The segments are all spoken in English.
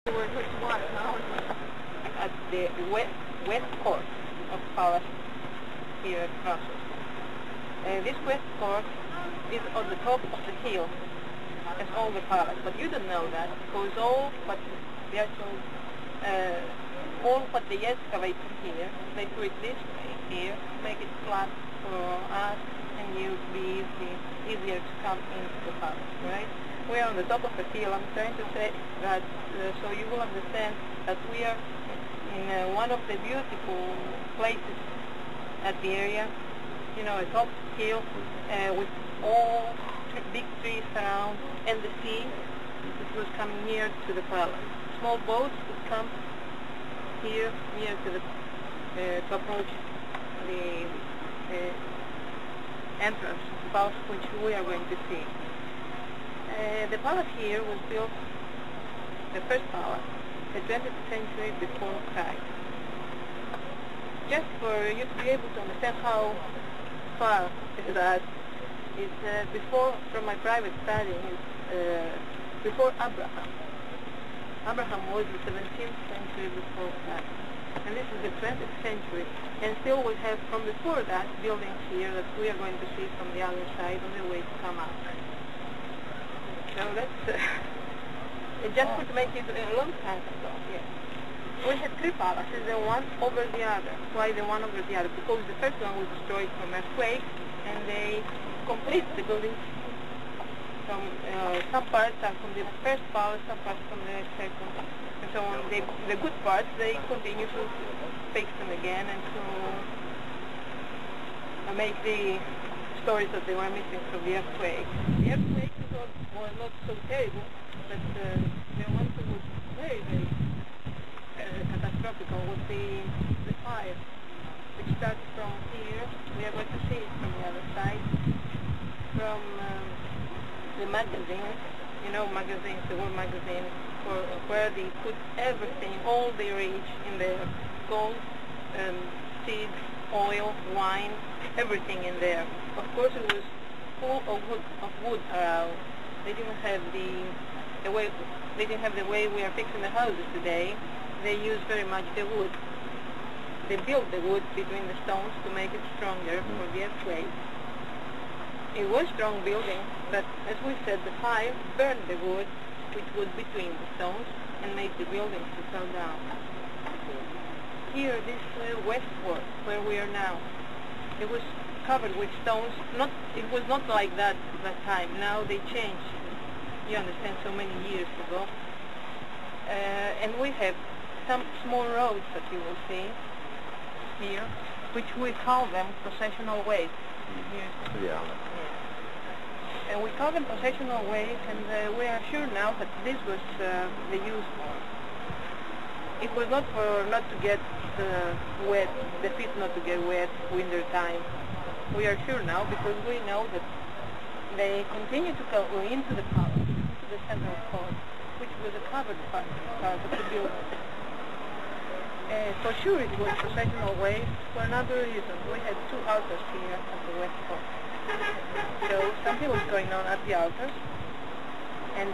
At the west court of Palace here at Brussels. This west court is on the top of the hill as all the palace, but you don't know that because all what they excavate from here, they put it this way here, make it flat for us and you be easier to come into the palace, right? We are on the top of the hill. I'm trying to say that so you will understand that we are in one of the beautiful places at the area, you know, a top hill with all big trees around and the sea that was coming near to the palace. Small boats would come here near to the to approach the entrance of the palace, which we are going to see. The palace here was built, the first palace, the 20th century before Christ. Just for you to be able to understand how far that is before, from my private study, before Abraham. Abraham was the 17th century before Christ. And this is the 20th century. And still we have from before that buildings here that we are going to see from the other side on the way to come out. So that's just to make it a long time ago. Yes. We had three palaces, the one over the other. Why the one over the other? Because the first one was destroyed from earthquake, and they complete the buildings. From some parts are from the first palace, some parts from the second, and so on. The good parts they continue to fix them again and to make the stories that they were missing from the earthquake. The earthquake was not so terrible, but the one that was very, very catastrophic was the fire, which starts from here. We are going to see it from the other side, from the magazines, you know, magazines, the word magazine, where they put everything, all they reach in there, gold, seeds, oil, wine, everything in there. Of course, it was full of wood around. They didn't have the way we are fixing the houses today. They used very much the wood. They built the wood between the stones to make it stronger for the earthquake. It was strong building, but as we said, the fire burned the wood which was between the stones and made the buildings to fall down. Here, this west wall, where we are now, it was covered with stones. It was not like that at that time. Now they changed. You understand, so many years ago. And we have some small roads that you will see here, which we call them processional ways. Yeah. And we call them processional ways, and we are sure now that this was the use for. It was not for not to get wet, the feet not to get wet winter time. We are sure now because we know that they continue to go into the palace, into the central court, which was a covered part of the building. For sure it was processional ways for another reason. We had two altars here at the west court. So something was going on at the altars, and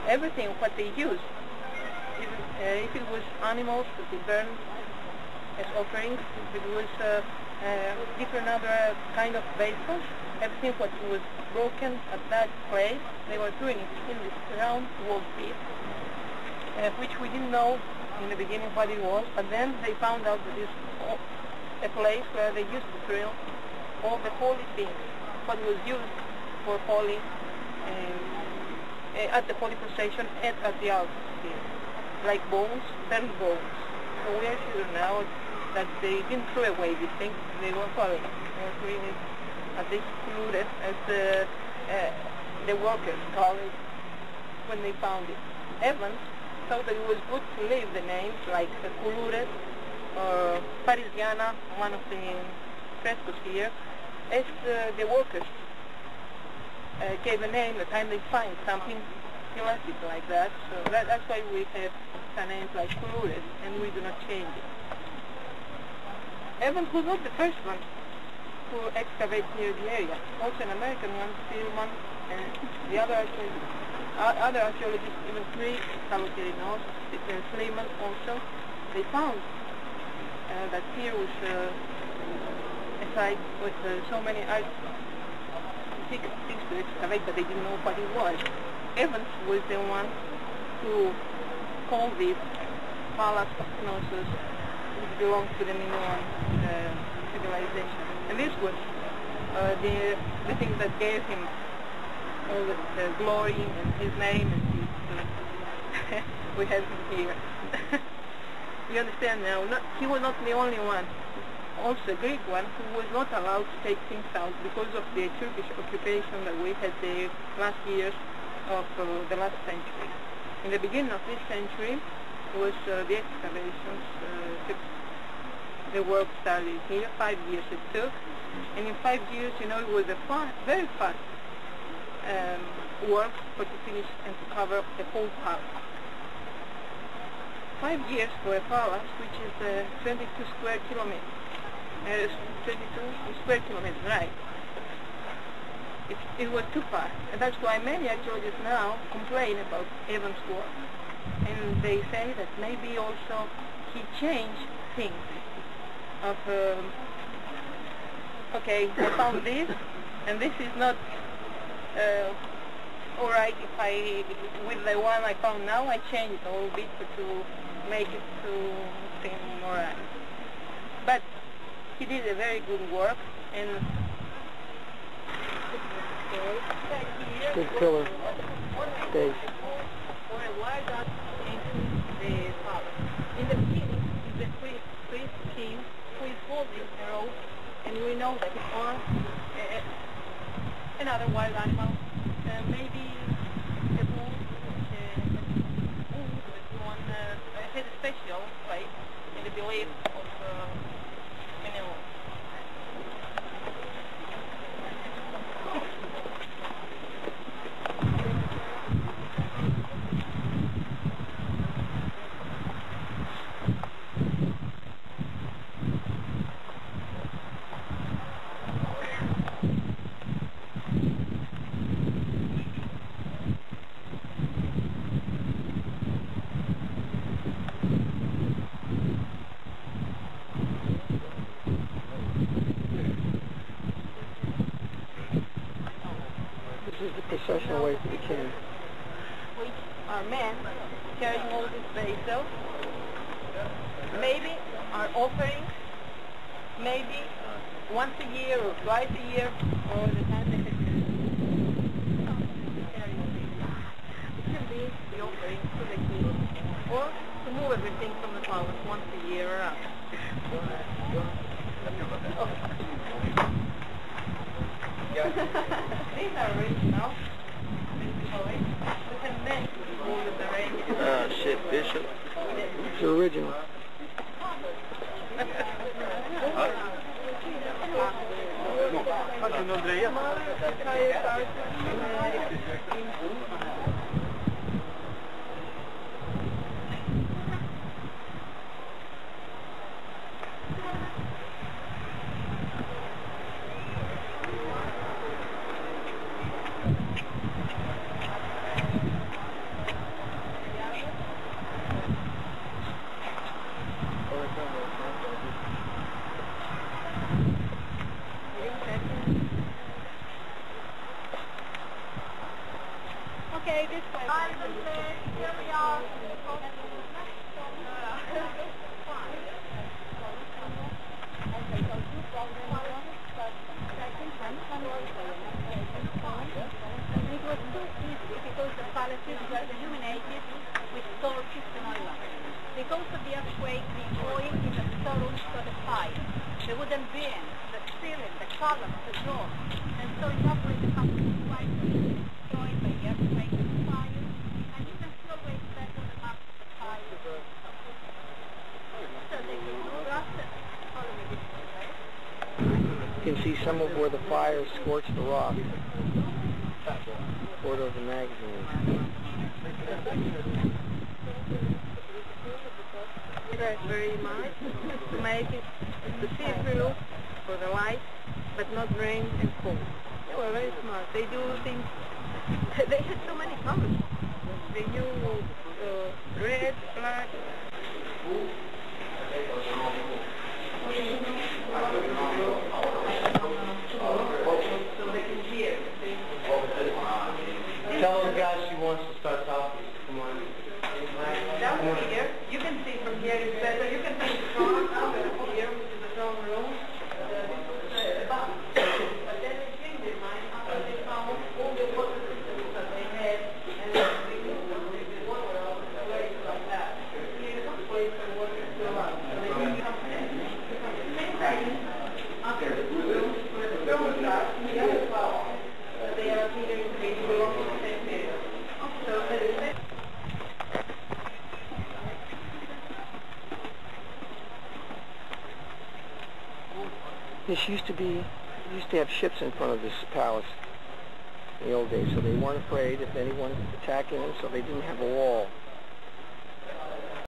everything what they used, even, if it was animals that they burned as offerings, if it was different other kind of vessels, everything what was broken at that place, they were doing it in this round wall pit, which we didn't know in the beginning what it was, but then they found out that it's a place where they used to drill all the holy things, what was used for holy, at the holy procession and at the altar here, like bones, burned bones. So we are sure now that they didn't throw away these things, they were holy. They were treated as they included as the workers call it when they found it. Evans thought that it was good to leave the names like Culures or Parisiana, one of the frescoes here, as the workers gave a name the time they find something classic like that. So that's why we have a name like Culures, and we do not change it. Evans was not the first one who excavated near the area. Also an American one, Stillman, and the other other archaeologists, even pre-Salutary knows, Sleeman also, they found that here was a site with so many things to excavate, but they didn't know what it was. Evans was the one who called this Palace of Knossos, which belonged to the Minoan civilization. And this was the thing that gave him all the glory and his name, and his, we have him here. You understand now, he was not the only one. Also a Greek one who was not allowed to take things out because of the Turkish occupation that we had the last years of the last century. In the beginning of this century was the excavations, the work started here, 5 years it took, and in 5 years, you know, it was a very fast work to finish and to cover the whole palace. 5 years for a palace which is 22 square kilometers. 22 square kilometers, right. It was too fast, and that's why many archaeologists now complain about Evans' work. And they say that maybe also he changed things. Okay, I found this, and this is not alright if with the one I found now, I change it a little bit to make it to seem alright. But he did a very good work, and good pillar space. For a while that into the palace. In the beginning, the priest king who is holding a rope, and we know that it's or another wild animal, maybe a bull, one has a special place in the belief of animals. This is the processional way to the king. Which are men carrying all these vessels, maybe are offerings, maybe once a year or twice a year, or the time they can carry things. It can be the offering to the king, or to move everything from the palace once a year around. These are original. We can make all of the ranges. Oh shit, Bishop. It's original. Okay, this way. Here we are. It was too easy because the palaces were illuminated with torches and oil. Because of the earthquake, the oil is absorbed to the fire. The wooden beams, the ceiling, the columns, the doors, and so it operates the company quite destroyed by the earthquake and fire, and you can still always bet on the mark of the fire. So they can do that. Follow me this way, right? You can see some of where the fire scorched the rock. Port of the magazine. Press very much to make it to see through for the light, but not rain and cold. They were very smart. They do things. They had so many colors. they use red, black. So they can hear. Tell the guy she wants to start talking. Come on. Down here, you can see from here it's better. You can see the throne up here, which is the throne room. But then they changed their mind after they found all the water systems that they had, and then they did water out of the place like that. Here's some place for water to go out. So they can come in. The same thing after the room where the throne starts, the other flower. They are here to be belong to the same area. So This used to have ships in front of this palace in the old days, so they weren't afraid of anyone attacking them, so they didn't have a wall.